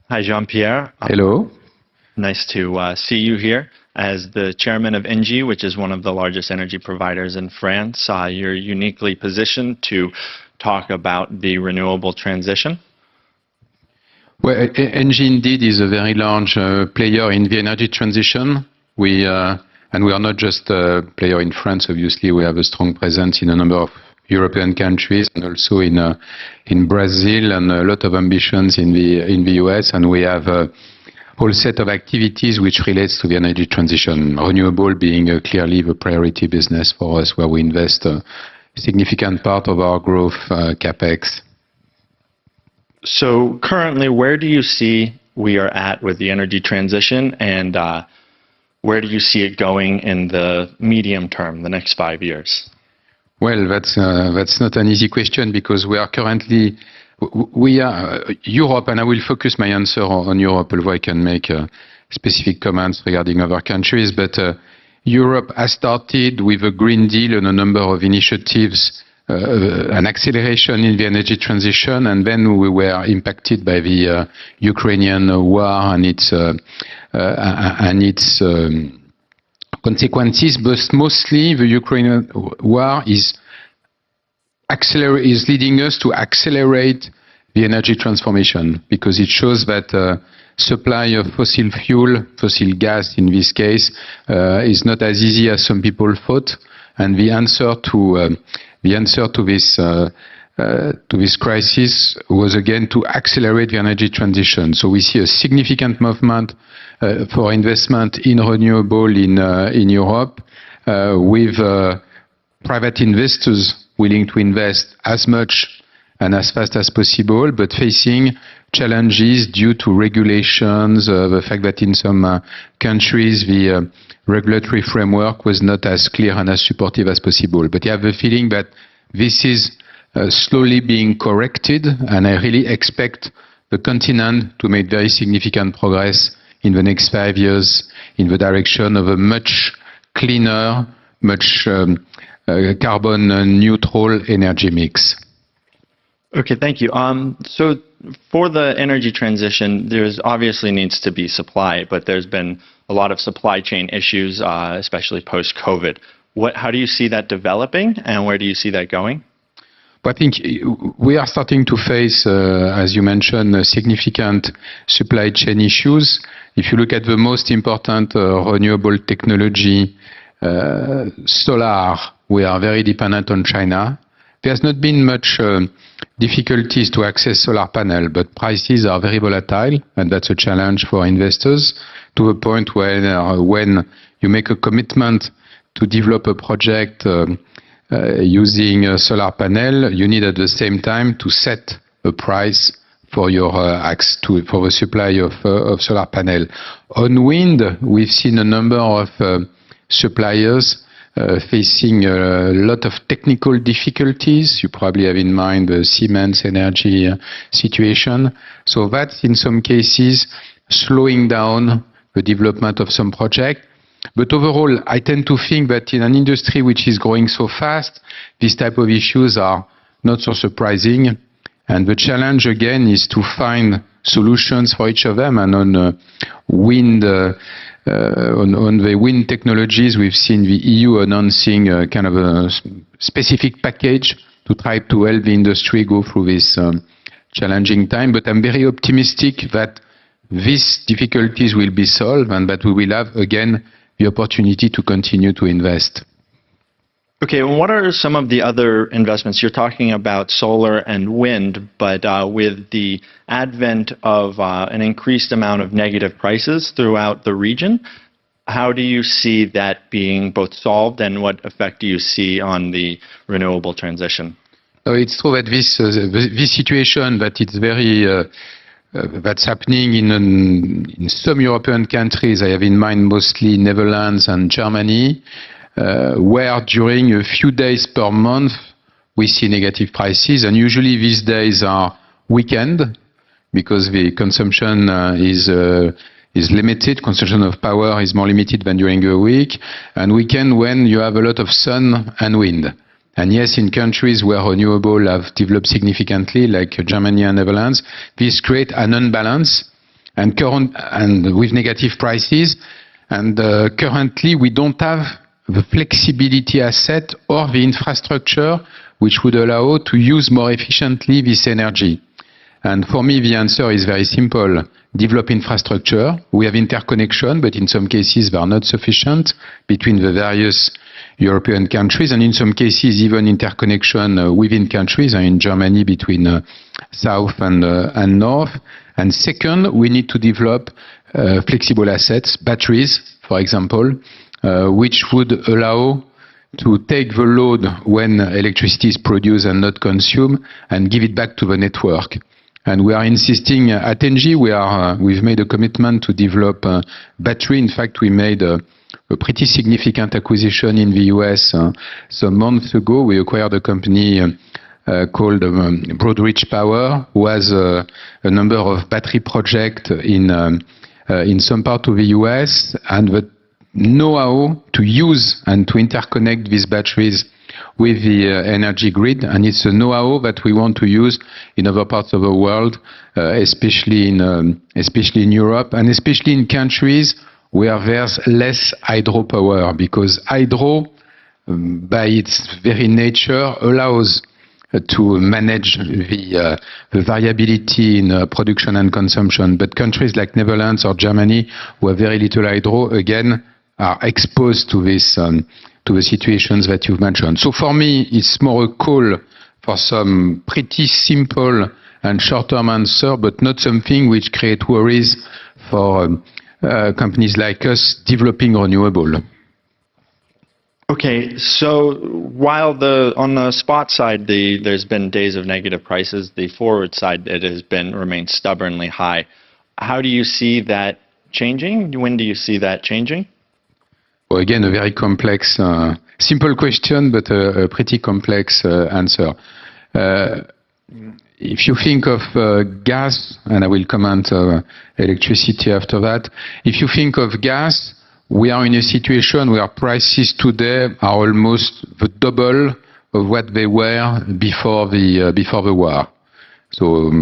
Hi, Jean-Pierre. Hello. Nice to see you here. As the chairman of ENGIE, which is one of the largest energy providers in France, you're uniquely positioned to talk about the renewable transition. Well, ENGIE indeed is a very large player in the energy transition. And we are not just a player in France, obviously. We have a strong presence in a number of European countries and also in Brazil, and a lot of ambitions in the US. And we have a whole set of activities which relates to the energy transition, renewable being clearly the priority business for us, where we invest a significant part of our growth capex. So currently, where do you see we are at with the energy transition, and where do you see it going in the medium term, the next 5 years? Well, that's not an easy question, because we are currently, Europe, and I will focus my answer on Europe, although I can make specific comments regarding other countries. But Europe has started with a Green Deal and a number of initiatives, an acceleration in the energy transition, and then we were impacted by the Ukrainian war and its consequences. But mostly the Ukrainian war is leading us to accelerate the energy transformation, because it shows that supply of fossil fuel, fossil gas in this case, is not as easy as some people thought. And the answer to this crisis was again to accelerate the energy transition. So we see a significant movement for investment in renewable in Europe, with private investors willing to invest as much and as fast as possible, but facing challenges due to regulations, the fact that in some countries the regulatory framework was not as clear and as supportive as possible. But you have the feeling that this is slowly being corrected, and I really expect the continent to make very significant progress in the next 5 years in the direction of a much cleaner, much carbon neutral energy mix. Okay, thank you. So for the energy transition, there's obviously needs to be supply, but there's been a lot of supply chain issues, especially post-COVID. How do you see that developing, and where do you see that going? I think we are starting to face, as you mentioned, significant supply chain issues. If you look at the most important renewable technology, solar, we are very dependent on China. There's not been much difficulties to access solar panel, but prices are very volatile, and that's a challenge for investors, to a point where when you make a commitment to develop a project using a solar panel, you need at the same time to set a price for your for the supply of solar panel. On wind, we've seen a number of suppliers facing a lot of technical difficulties. You probably have in mind the Siemens Energy situation. So that's in some cases slowing down the development of some project. But overall, I tend to think that in an industry which is growing so fast, these type of issues are not so surprising. And the challenge again is to find solutions for each of them. And on wind, on the wind technologies, we've seen the EU announcing a kind of a specific package to try to help the industry go through this challenging time. But I'm very optimistic that these difficulties will be solved, and that we will have again the opportunity to continue to invest. Okay, and what are some of the other investments? You're talking about solar and wind, but with the advent of an increased amount of negative prices throughout the region, how do you see that being both solved, and what effect do you see on the renewable transition? So it's true that this situation, that it's very that's happening in some European countries. I have in mind mostly Netherlands and Germany, where during a few days per month we see negative prices, and usually these days are weekend, because the consumption is limited. Consumption of power is more limited than during a week, and weekend when you have a lot of sun and wind. And yes, in countries where renewable have developed significantly, like Germany and Netherlands, this creates an unbalance. and with negative prices. And currently, we don't have the flexibility asset or the infrastructure which would allow to use more efficiently this energy. And for me, the answer is very simple. Develop infrastructure. We have interconnection, but in some cases, they are not sufficient between the various European countries, and in some cases, even interconnection within countries, in Germany between south and north. And second, we need to develop flexible assets, batteries, for example, which would allow to take the load when electricity is produced and not consumed and give it back to the network. And we are insisting at ENGIE, we've made a commitment to develop battery. In fact, we made a pretty significant acquisition in the US some months ago. We acquired a company called Broadridge Power, who has a number of battery projects in some part of the US, and the know-how to use and to interconnect these batteries with the energy grid, and it's a know-how that we want to use in other parts of the world, especially in Europe, and especially in countries where there's less hydropower, because hydro, by its very nature, allows to manage the variability in production and consumption. But countries like Netherlands or Germany, who have very little hydro, again, are exposed to this, to the situations that you've mentioned. So for me, it's more a call for some pretty simple and short-term answer, but not something which create worries for companies like us developing renewable. Okay, so while on the spot side, there's been days of negative prices, the forward side, it has remained stubbornly high. How do you see that changing? When do you see that changing? Well, again, a very complex, simple question, but a pretty complex answer. If you think of gas, and I will comment electricity after that, if you think of gas, we are in a situation where prices today are almost the double of what they were before the war. So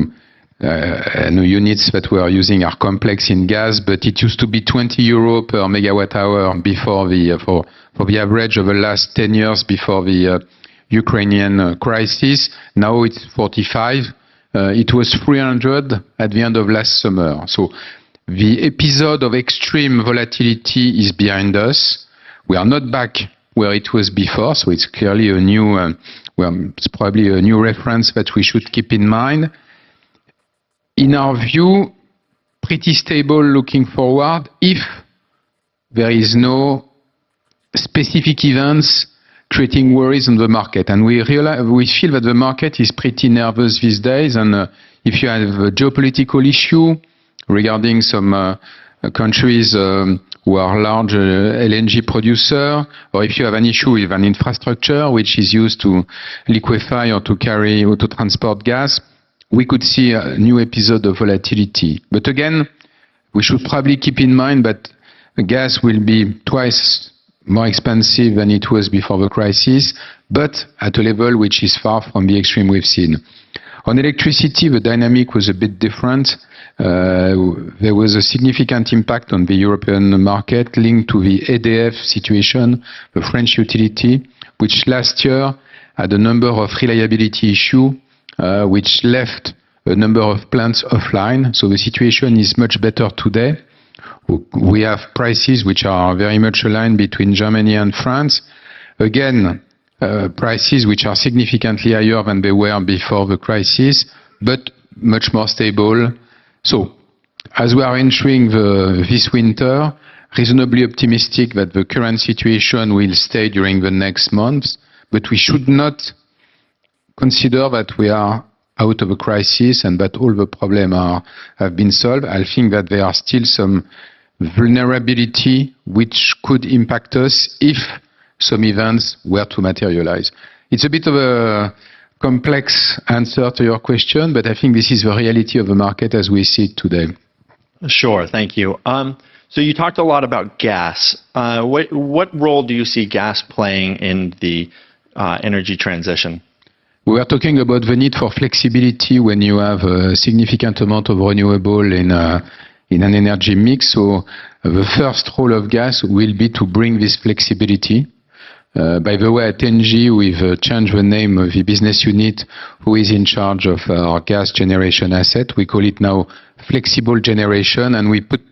units that we are using are complex in gas, but it used to be 20 euro per megawatt hour before for the average of the last 10 years before the Ukrainian crisis. Now it's 45. It was 300 at the end of last summer. So the episode of extreme volatility is behind us. We are not back where it was before, so it's clearly a new, it's probably a new reference that we should keep in mind. In our view, pretty stable looking forward if there is no specific events creating worries on the market. And we feel that the market is pretty nervous these days, and if you have a geopolitical issue regarding some countries who are large LNG producer, or if you have an issue with an infrastructure which is used to liquefy or to carry or to transport gas, we could see a new episode of volatility. But again, we should probably keep in mind that gas will be twice more expensive than it was before the crisis, but at a level which is far from the extreme we've seen. On electricity, the dynamic was a bit different. There was a significant impact on the European market linked to the EDF situation, the French utility, which last year had a number of reliability issues, which left a number of plants offline. So the situation is much better today. We have prices which are very much aligned between Germany and France. Again, prices which are significantly higher than they were before the crisis, but much more stable. So, as we are entering this winter, reasonably optimistic that the current situation will stay during the next months, but we should not consider that we are out of a crisis and that all the problems have been solved. I think that there are still some vulnerability which could impact us if some events were to materialize. It's a bit of a complex answer to your question, but I think this is the reality of the market as we see it today. Sure, thank you. So you talked a lot about gas. What role do you see gas playing in the energy transition? We are talking about the need for flexibility when you have a significant amount of renewable in an energy mix. So the first role of gas will be to bring this flexibility. By the way, at ENGIE, we've changed the name of the business unit who is in charge of our gas generation asset. We call it now flexible generation, and we put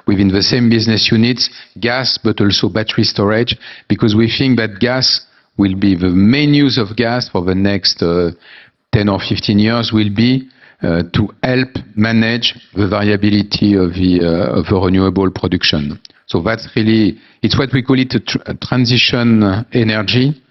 within the same business units gas, but also battery storage, because we think that gas will be the main use of gas for the next 10 or 15 years will be to help manage the variability of the renewable production. So that's really, it's what we call it a transition energy.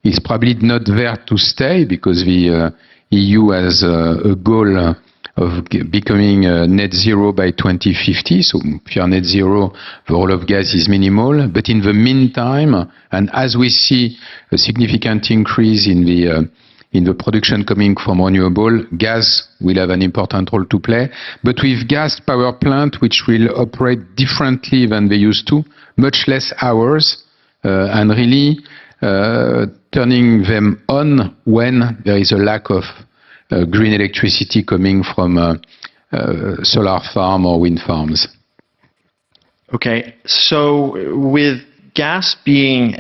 It's probably not there to stay because the EU has a goal of becoming net zero by 2050. So if you are net zero, the role of gas is minimal. But in the meantime, and as we see a significant increase in the production coming from renewable, gas will have an important role to play. But with gas power plant, which will operate differently than they used to, much less hours, and really turning them on when there is a lack of green electricity coming from solar farm or wind farms. Okay, so with gas being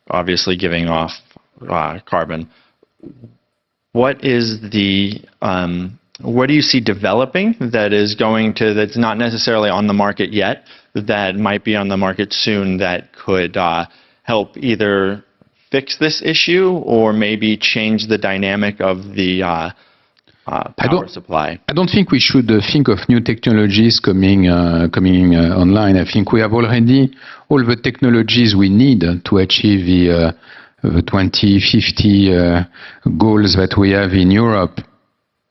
obviously giving off carbon, what do you see developing that's not necessarily on the market yet, that might be on the market soon, that could help either fix this issue or maybe change the dynamic of the power supply? I don't think we should think of new technologies coming online. I think we have already all the technologies we need to achieve the 2050 goals that we have in Europe.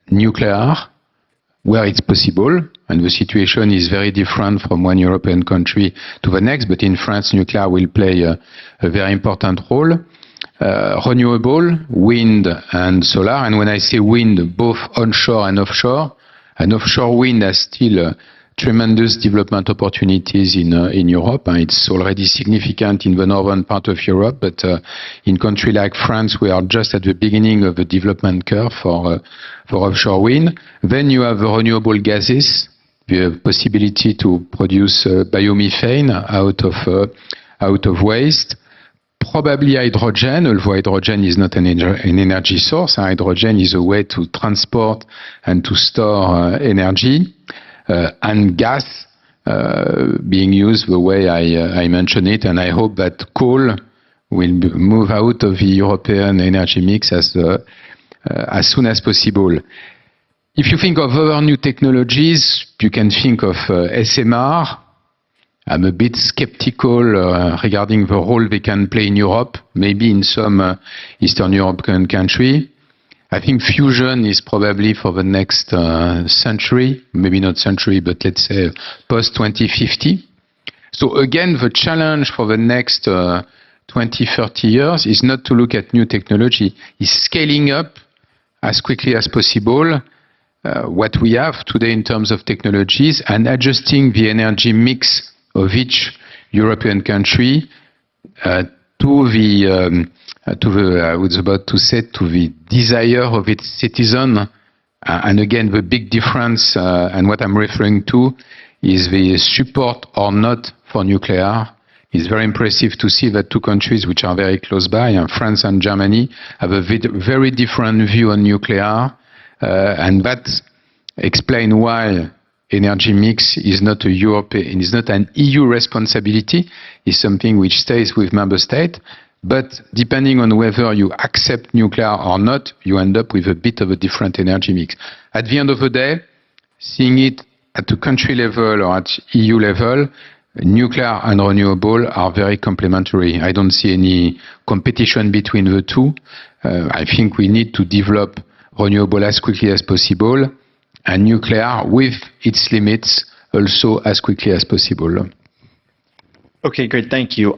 Nuclear, where it's possible, and the situation is very different from one European country to the next, but in France, nuclear will play a very important role. Renewable, wind and solar, and when I say wind, both onshore and offshore wind has still tremendous development opportunities in Europe. It's already significant in the northern part of Europe, but in countries like France, we are just at the beginning of the development curve for offshore wind. Then you have the renewable gases, the possibility to produce biomethane out of waste. Probably hydrogen, although hydrogen is not an energy source. Hydrogen is a way to transport and to store energy. And gas being used the way I mentioned it, and I hope that coal will move out of the European energy mix as soon as possible. If you think of other new technologies, you can think of SMR. I'm a bit skeptical regarding the role they can play in Europe, maybe in some Eastern European country. I think fusion is probably for the next century, maybe not century, but let's say post-2050. So again, the challenge for the next 20, 30 years is not to look at new technology, is scaling up as quickly as possible what we have today in terms of technologies and adjusting the energy mix of each European country to the I was about to say, to the desire of its citizen. And again, the big difference, and what I'm referring to, is the support or not for nuclear. It's very impressive to see that two countries which are very close by, France and Germany, have a very different view on nuclear. And that explains why energy mix is not is not an EU responsibility. It's something which stays with member states. But depending on whether you accept nuclear or not, you end up with a bit of a different energy mix. At the end of the day, seeing it at the country level or at EU level, nuclear and renewable are very complementary. I don't see any competition between the two. I think we need to develop renewable as quickly as possible and nuclear with its limits also as quickly as possible. Okay, great. Thank you.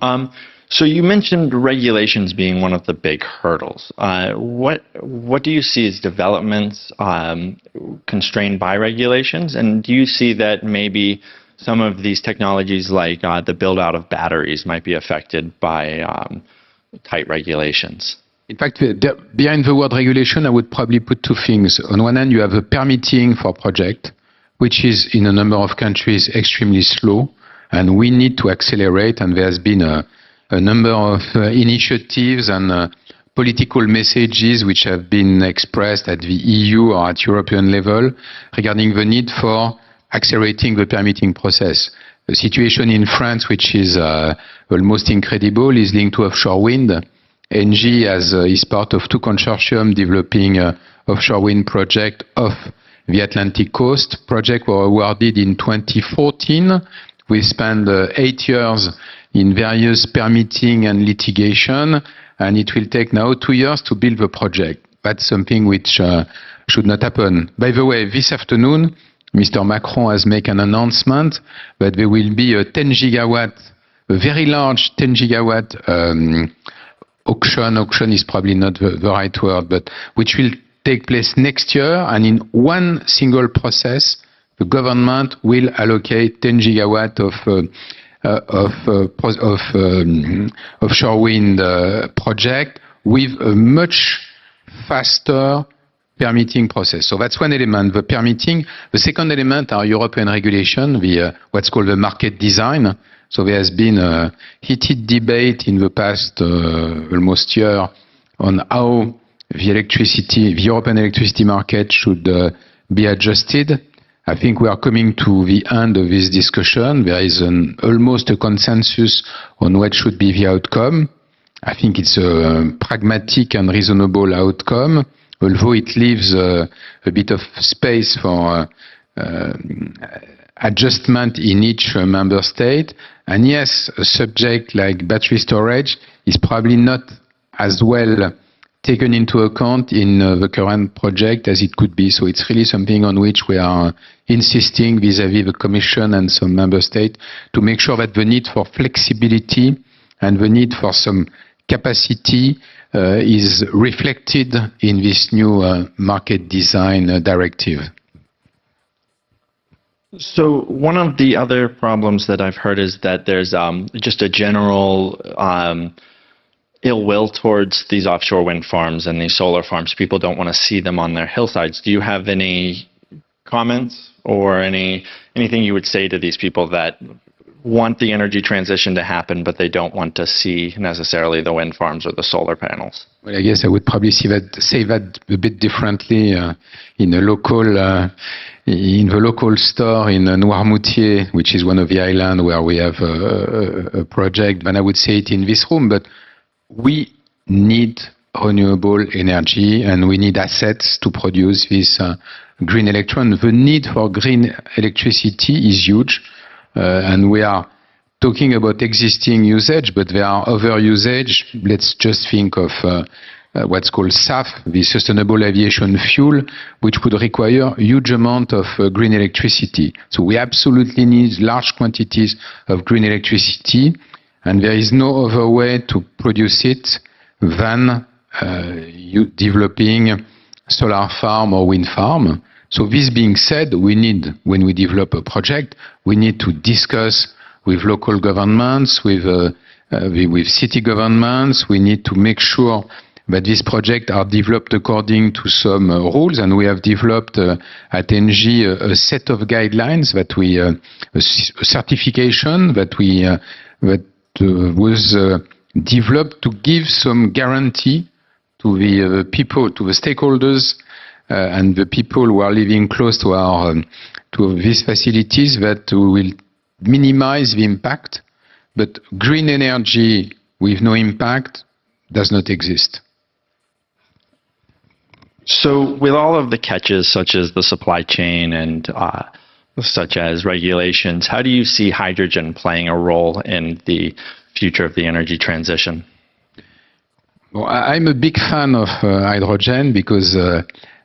So you mentioned regulations being one of the big hurdles. What do you see as developments constrained by regulations? And do you see that maybe some of these technologies like the build out of batteries might be affected by tight regulations? In fact, behind the word regulation, I would probably put two things. On one hand, you have a permitting for project, which is in a number of countries extremely slow, and we need to accelerate. And there has been a number of initiatives and political messages which have been expressed at the EU or at European level regarding the need for accelerating the permitting process. The situation in France, which is almost incredible, is linked to offshore wind. ENGIE is part of two consortium developing offshore wind project off the Atlantic coast. Projects were awarded in 2014. We spent 8 years in various permitting and litigation, and it will take now 2 years to build the project. That's something which should not happen. By the way, this afternoon, Mr. Macron has made an announcement that there will be a 10 gigawatt, a very large 10 gigawatt auction is probably not the right word, but which will take place next year, and in one single process, the government will allocate 10 gigawatt of offshore wind project with a much faster permitting process. So that's one element, the permitting. The second element are European regulation, what's called the market design. So there has been a heated debate in the past almost year on how the European electricity market should be adjusted. I think we are coming to the end of this discussion. There is almost a consensus on what should be the outcome. I think it's a pragmatic and reasonable outcome, although it leaves a bit of space for adjustment in each member state. And yes, a subject like battery storage is probably not as well taken into account in the current project as it could be. So it's really something on which we are insisting vis-à-vis the Commission and some member states to make sure that the need for flexibility and the need for some capacity is reflected in this new market design directive. So one of the other problems that I've heard is that there's just a general ill will towards these offshore wind farms and these solar farms. People don't want to see them on their hillsides. Do you have any comments or anything you would say to these people that want the energy transition to happen, but they don't want to see necessarily the wind farms or the solar panels? Well, I guess I would probably say that a bit differently in the local store in Noirmoutier, which is one of the islands where we have a project. Then I would say it in this room, but we need renewable energy and we need assets to produce this green electron. The need for green electricity is huge, and we are talking about existing usage, but there are other usage. Let's just think of what's called SAF, the Sustainable Aviation Fuel, which would require huge amount of green electricity. So we absolutely need large quantities of green electricity, and there is no other way to produce it than developing solar farm or wind farm. So this being said, when we develop a project, we need to discuss with local governments, with city governments. We need to make sure that these projects are developed according to some rules, and we have developed at ENGIE a set of guidelines that a certification that was developed to give some guarantee to the people, to the stakeholders, and the people who are living close to these facilities, that will minimize the impact. But green energy with no impact does not exist. So with all of the catches, such as the supply chain and such as regulations, how do you see hydrogen playing a role in the future of the energy transition? Well, I'm a big fan of hydrogen because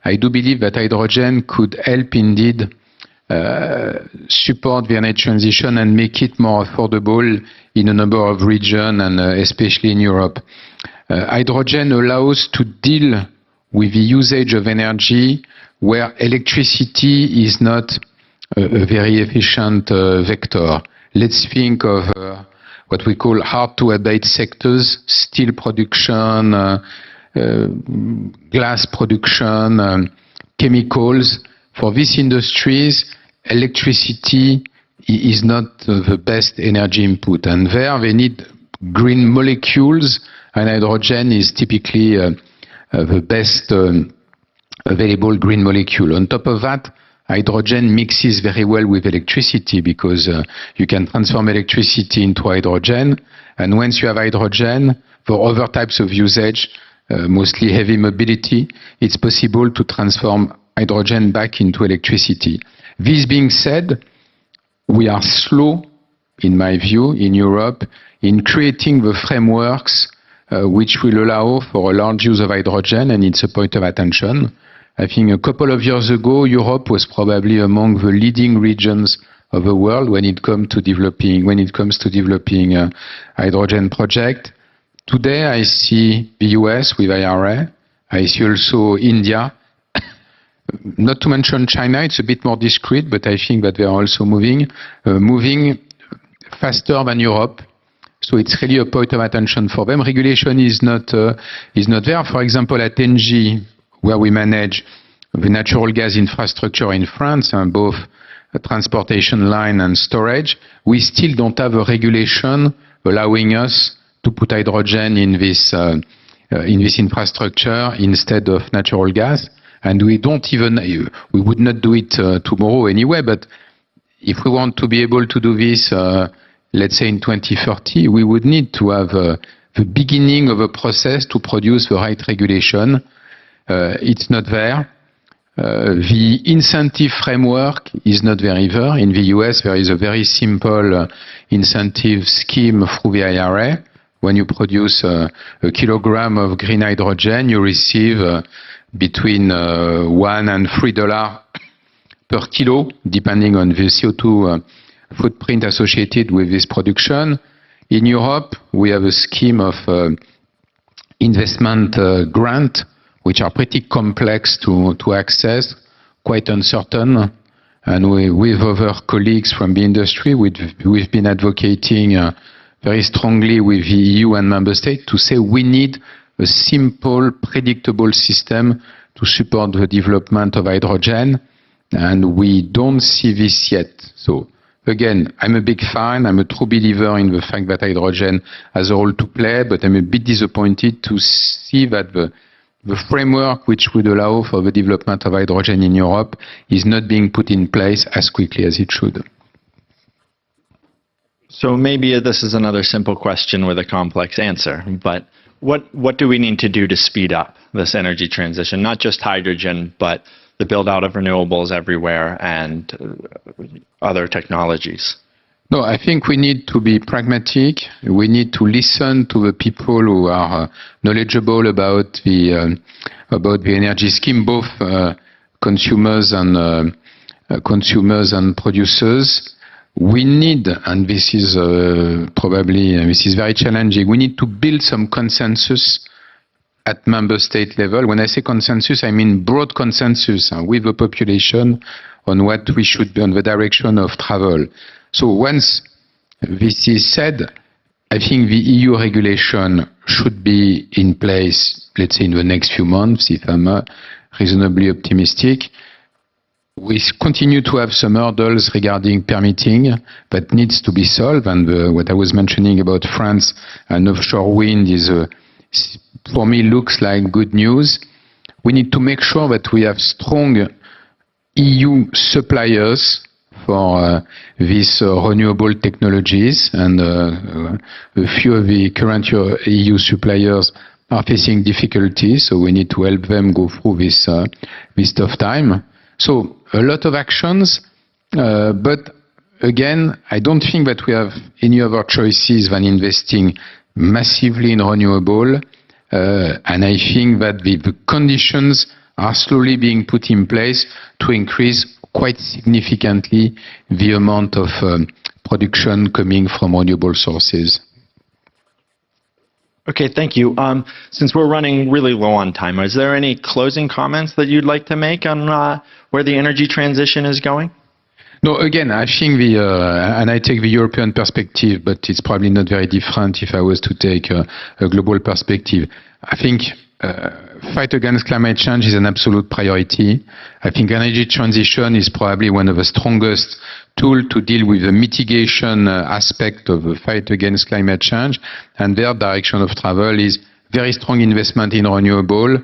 I do believe that hydrogen could help indeed support the energy transition and make it more affordable in a number of regions, and especially in Europe. Hydrogen allows to deal with the usage of energy where electricity is not a very efficient vector. Let's think of what we call hard-to-abate sectors: steel production, glass production, chemicals. For these industries, electricity is not the best energy input, and there they need green molecules, and hydrogen is typically the best available green molecule. On top of that, hydrogen mixes very well with electricity because you can transform electricity into hydrogen, and once you have hydrogen, for other types of usage, mostly heavy mobility, it's possible to transform hydrogen back into electricity. This being said, we are slow, in my view, in Europe, in creating the frameworks which will allow for a large use of hydrogen, and it's a point of attention. I think a couple of years ago, Europe was probably among the leading regions of the world when it comes to developing a hydrogen project. Today, I see the US with IRA. I see also India. Not to mention China, it's a bit more discreet, but I think that they are also moving faster than Europe. So it's really a point of attention for them. Regulation is not there. For example, at ENGIE, where we manage the natural gas infrastructure in France, and both a transportation line and storage, we still don't have a regulation allowing us to put hydrogen in this infrastructure instead of natural gas. And we would not do it tomorrow anyway, but if we want to be able to do this, let's say in 2030, we would need to have the beginning of a process to produce the right regulation. It's not there. The incentive framework is not there either. In the US, there is a very simple incentive scheme through the IRA. When you produce a kilogram of green hydrogen, you receive between $1 and $3 per kilo, depending on the CO2 footprint associated with this production. In Europe, we have a scheme of investment grant, which are pretty complex to access, quite uncertain. And with other colleagues from the industry, we've been advocating very strongly with the EU and member states to say we need a simple, predictable system to support the development of hydrogen, and we don't see this yet. So again, I'm a big fan, I'm a true believer in the fact that hydrogen has a role to play, but I'm a bit disappointed to see that the framework which would allow for the development of hydrogen in Europe is not being put in place as quickly as it should. So maybe this is another simple question with a complex answer, but what do we need to do to speed up this energy transition? Not just hydrogen, but the build out of renewables everywhere and other technologies. No, I think we need to be pragmatic. We need to listen to the people who are knowledgeable about the energy scheme, both consumers and producers. We need, and this is very challenging, we need to build some consensus at member state level. When I say consensus, I mean broad consensus with the population on what we should be on the direction of travel. So once this is said, I think the EU regulation should be in place, let's say in the next few months, if I'm reasonably optimistic. We continue to have some hurdles regarding permitting that needs to be solved, and what I was mentioning about France and offshore wind is, for me, looks like good news. We need to make sure that we have strong EU suppliers for these renewable technologies, and a few of the current EU suppliers are facing difficulties, so we need to help them go through this tough time. So a lot of actions, but again, I don't think that we have any other choices than investing massively in renewable, and I think that the conditions are slowly being put in place to increase quite significantly the amount of production coming from renewable sources. Okay, thank you. Since we're running really low on time, is there any closing comments that you'd like to make on where the energy transition is going? No, again, I think and I take the European perspective, but it's probably not very different if I was to take a global perspective. I think fight against climate change is an absolute priority. I think energy transition is probably one of the strongest tools to deal with the mitigation aspect of the fight against climate change. And their direction of travel is very strong investment in renewable,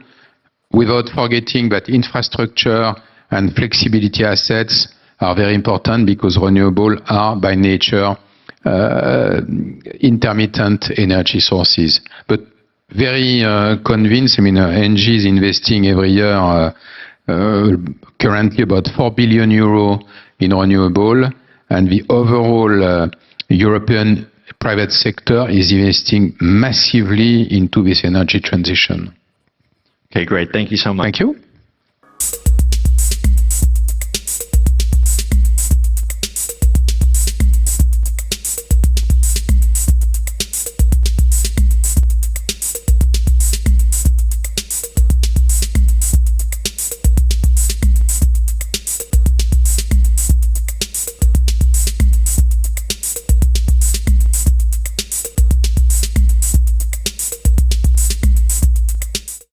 without forgetting that infrastructure and flexibility assets are very important because renewable are by nature intermittent energy sources. But very convinced, I mean, ENGIE is investing every year currently about 4 billion euro in renewable, and the overall European private sector is investing massively into this energy transition. Okay, great. Thank you so much. Thank you.